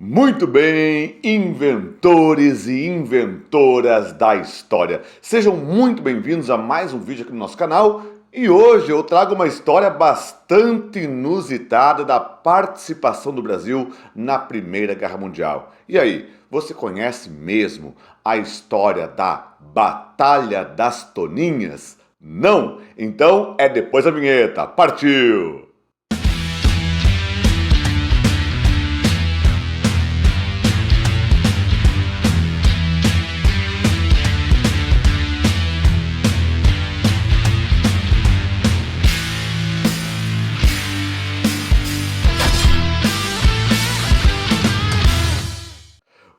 Muito bem, inventores e inventoras da história. Sejam muito bem-vindos a mais um vídeo aqui no nosso canal. E hoje eu trago uma história bastante inusitada da participação do Brasil na Primeira Guerra Mundial. E aí, você conhece mesmo a história da Batalha das Toninhas? Não? Então é depois da vinheta. Partiu!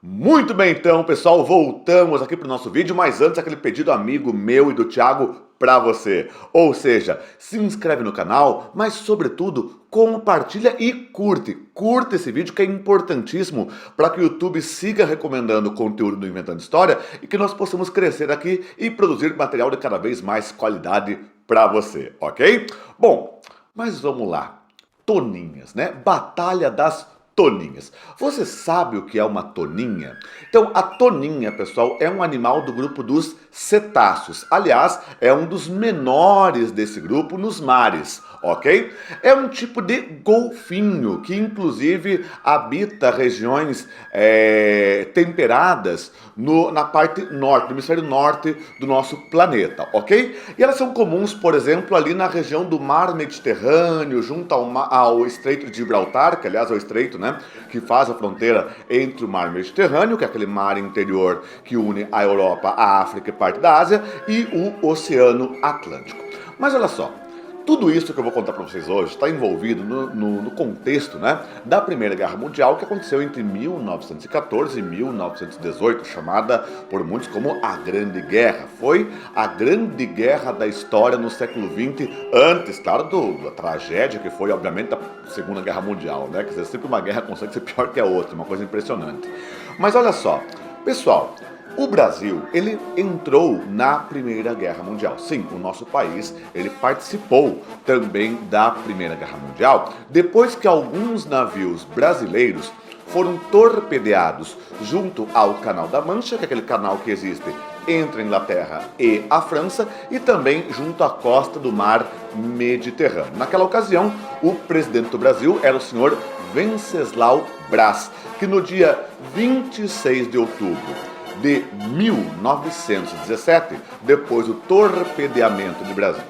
Muito bem, então, pessoal, voltamos aqui para o nosso vídeo, mas antes aquele pedido amigo meu e do Thiago para você. Ou seja, se inscreve no canal, mas sobretudo compartilha e curte. Curte esse vídeo que é importantíssimo para que o YouTube siga recomendando o conteúdo do Inventando História e que nós possamos crescer aqui e produzir material de cada vez mais qualidade para você, ok? Bom, mas vamos lá. Toninhas, né? Batalha das Toninhas. Você sabe o que é uma toninha? Então, a toninha, pessoal, é um animal do grupo dos cetáceos. Aliás, é um dos menores desse grupo nos mares, ok? É um tipo de golfinho que, inclusive, habita regiões temperadas na parte norte, no hemisfério norte do nosso planeta, ok? E elas são comuns, por exemplo, ali na região do mar Mediterrâneo, junto ao Estreito de Gibraltar, que aliás é o estreito, né, que faz a fronteira entre o mar Mediterrâneo, que é aquele mar interior que une a Europa, a África e parte da Ásia, e o Oceano Atlântico. Mas olha só, tudo isso que eu vou contar para vocês hoje está envolvido no contexto, né, da Primeira Guerra Mundial, que aconteceu entre 1914 e 1918, chamada por muitos como a Grande Guerra. Foi a grande guerra da história no século XX, antes, claro, da tragédia que foi, obviamente, a Segunda Guerra Mundial, né? Quer dizer, sempre uma guerra consegue ser pior que a outra, uma coisa impressionante. Mas olha só, pessoal, o Brasil, ele entrou na Primeira Guerra Mundial. Sim, o nosso país, ele participou também da Primeira Guerra Mundial, depois que alguns navios brasileiros foram torpedeados junto ao Canal da Mancha, que é aquele canal que existe entre a Inglaterra e a França, e também junto à costa do mar Mediterrâneo. Naquela ocasião, o presidente do Brasil era o senhor Venceslau Braz, que no dia 26 de outubro de 1917, depois do torpedeamento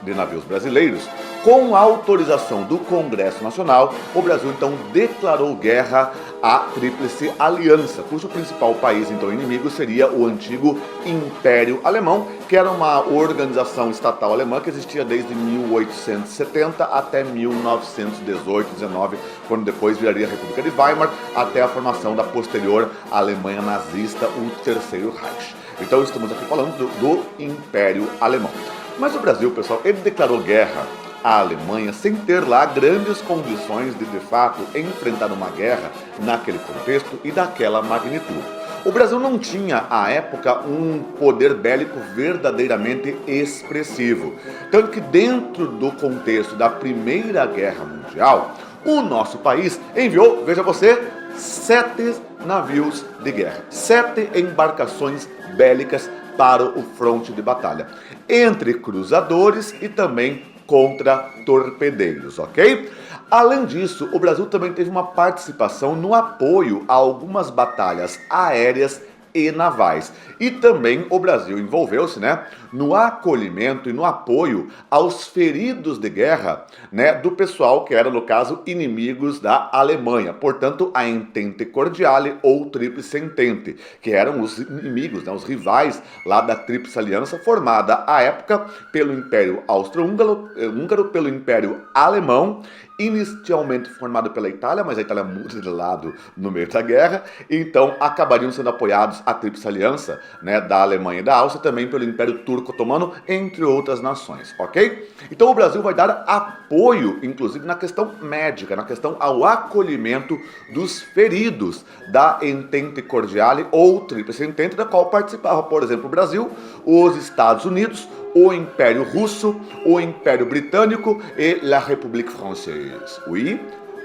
de navios brasileiros, com autorização do Congresso Nacional, o Brasil então declarou guerra à Tríplice Aliança, cujo principal país então inimigo seria o antigo Império Alemão, que era uma organização estatal alemã que existia desde 1870 até 1918-19, quando depois viraria a República de Weimar, até a formação da posterior Alemanha nazista, o Terceiro Reich. Então estamos aqui falando do Império Alemão. Mas o Brasil, pessoal, ele declarou guerra à Alemanha sem ter lá grandes condições de fato, enfrentar uma guerra naquele contexto e daquela magnitude. O Brasil não tinha, à época, um poder bélico verdadeiramente expressivo. Tanto que dentro do contexto da Primeira Guerra Mundial, o nosso país enviou, veja você, 7 navios de guerra, 7 embarcações bélicas para o fronte de batalha, entre cruzadores e também contra torpedeiros, ok? Além disso, o Brasil também teve uma participação no apoio a algumas batalhas aéreas e navais. E também o Brasil envolveu-se, né, no acolhimento e no apoio aos feridos de guerra, né, do pessoal que era, no caso, inimigos da Alemanha. Portanto, a Entente Cordiale ou Tríplice Entente, que eram os inimigos, né, os rivais lá da Tríplice Aliança, formada à época pelo Império Austro-Húngaro, pelo Império Alemão, inicialmente formado pela Itália, mas a Itália muda de lado no meio da guerra, então acabariam sendo apoiados a Tríplice Aliança, né, da Alemanha e da Áustria, também pelo Império Turco-Otomano, entre outras nações, ok? Então o Brasil vai dar apoio, inclusive na questão médica, na questão ao acolhimento dos feridos da Entente Cordiale ou Tríplice Entente, da qual participava, por exemplo, o Brasil, os Estados Unidos, o Império Russo, o Império Britânico e la République Française. Oui?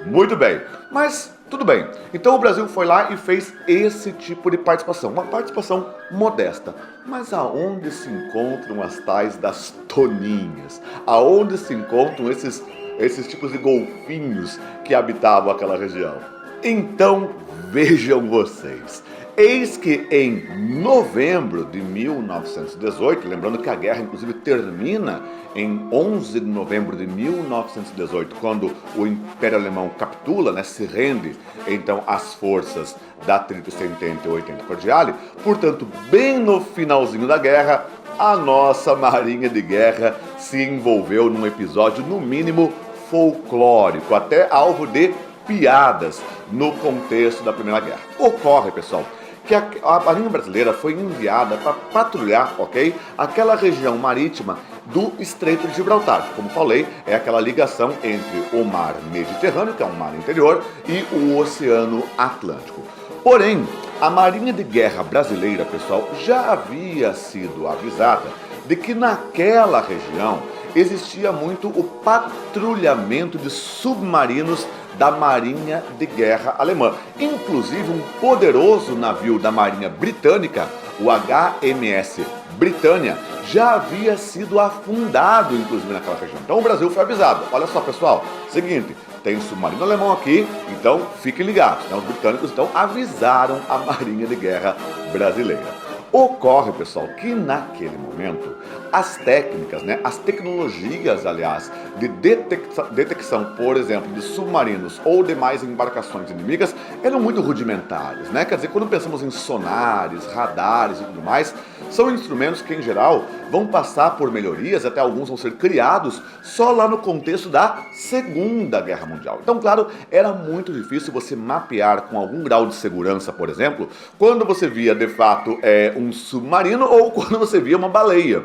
Muito bem. Mas Tudo bem, então o Brasil foi lá e fez esse tipo de participação, uma participação modesta. Mas aonde se encontram as tais das toninhas? Aonde se encontram esses tipos de golfinhos que habitavam aquela região? Então vejam vocês. Eis que em novembro de 1918, lembrando que a guerra inclusive termina em 11 de novembro de 1918, quando o Império Alemão capitula, né, se rende então às forças da Tríplice Entente e 80 Cordiale, portanto, bem no finalzinho da guerra, a nossa Marinha de Guerra se envolveu num episódio, no mínimo, folclórico, até alvo de piadas no contexto da Primeira Guerra. Ocorre, pessoal, que a Marinha Brasileira foi enviada para patrulhar, ok, aquela região marítima do Estreito de Gibraltar. Como falei, é aquela ligação entre o mar Mediterrâneo, que é um mar interior, e o Oceano Atlântico. Porém, a Marinha de Guerra brasileira, pessoal, já havia sido avisada de que naquela região existia muito o patrulhamento de submarinos da Marinha de Guerra alemã. Inclusive, um poderoso navio da Marinha Britânica, o HMS Britânia, já havia sido afundado, inclusive, naquela região. Então o Brasil foi avisado. Olha só, pessoal, seguinte, tem submarino alemão aqui, então fiquem ligados. Os britânicos, então, avisaram a Marinha de Guerra brasileira. Ocorre, pessoal, que naquele momento as técnicas, as tecnologias, aliás, de detecção, por exemplo, de submarinos ou demais embarcações inimigas eram muito rudimentares, Quer dizer, quando pensamos em sonares, radares e tudo mais, são instrumentos que, em geral, vão passar por melhorias, até alguns vão ser criados só lá no contexto da Segunda Guerra Mundial. Então, claro, era muito difícil você mapear com algum grau de segurança, por exemplo, quando você via, de fato, um submarino ou quando você via uma baleia.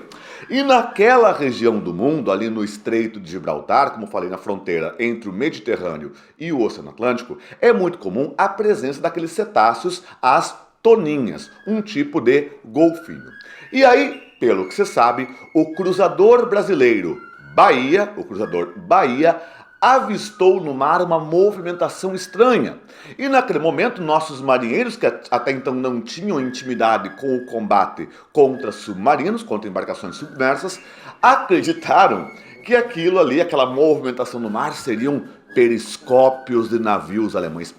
E naquela região do mundo, ali no Estreito de Gibraltar, como falei, na fronteira entre o Mediterrâneo e o Oceano Atlântico, é muito comum a presença daqueles cetáceos, as toninhas, um tipo de golfinho. E aí, pelo que você sabe, o cruzador brasileiro Bahia, avistou no mar uma movimentação estranha. E naquele momento, nossos marinheiros, que até então não tinham intimidade com o combate contra submarinos, contra embarcações submersas, acreditaram que aquilo ali, aquela movimentação no mar, seriam periscópios de navios alemães.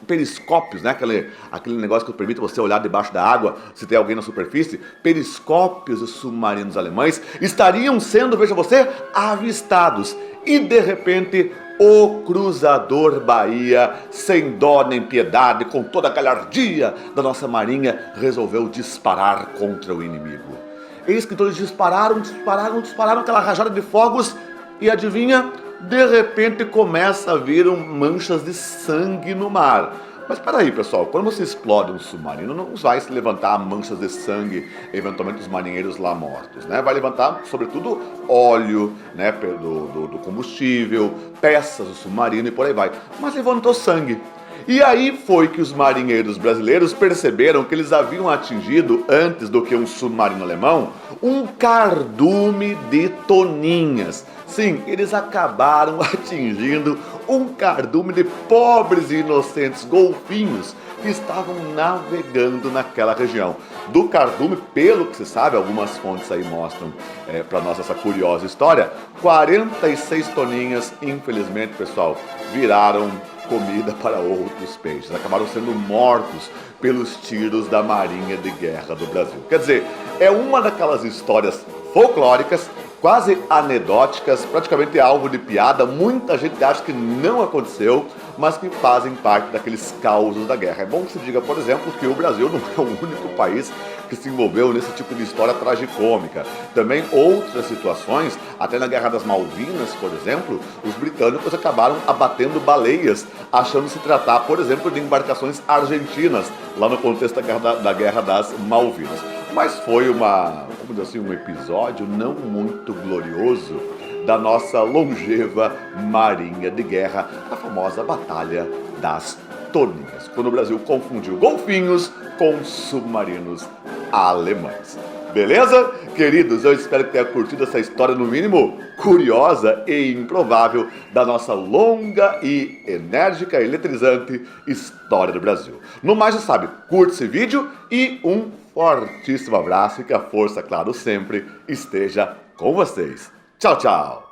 Periscópios, aquele negócio que permite você olhar debaixo da água se tem alguém na superfície. Periscópios de submarinos alemães estariam sendo, veja você, avistados. E de repente, o cruzador Bahia, sem dó nem piedade, com toda a galhardia da nossa marinha, resolveu disparar contra o inimigo. Eis que todos dispararam aquela rajada de fogos e adivinha? De repente começa a vir manchas de sangue no mar. Mas peraí, pessoal, quando você explode um submarino, não vai se levantar manchas de sangue, eventualmente os marinheiros lá mortos, Vai levantar, sobretudo, óleo, do combustível, peças do submarino e por aí vai. Mas levantou sangue. E aí foi que os marinheiros brasileiros perceberam que eles haviam atingido, antes do que um submarino alemão, um cardume de toninhas. Sim, eles acabaram atingindo um cardume de pobres e inocentes golfinhos que estavam navegando naquela região. Do cardume, pelo que se sabe, algumas fontes aí mostram para nós essa curiosa história, 46 toninhas, infelizmente, pessoal, viraram comida para outros peixes. Acabaram sendo mortos pelos tiros da Marinha de Guerra do Brasil. Quer dizer, é uma daquelas histórias folclóricas, quase anedóticas, praticamente alvo de piada. Muita gente acha que não aconteceu, mas que fazem parte daqueles causos da guerra. É bom que se diga, por exemplo, que o Brasil não é o único país que se envolveu nesse tipo de história tragicômica. Também outras situações, até na Guerra das Malvinas, por exemplo, os britânicos acabaram abatendo baleias, achando se tratar, por exemplo, de embarcações argentinas, lá no contexto da Guerra das Malvinas. Mas foi um episódio não muito glorioso da nossa longeva Marinha de Guerra, a famosa Batalha das Toninhas, quando o Brasil confundiu golfinhos com submarinos alemães. Beleza? Queridos, eu espero que tenha curtido essa história, no mínimo, curiosa e improvável da nossa longa e enérgica e eletrizante história do Brasil. No mais, já sabe, curte esse vídeo e um fortíssimo abraço e que a força, claro, sempre esteja com vocês. Tchau, tchau!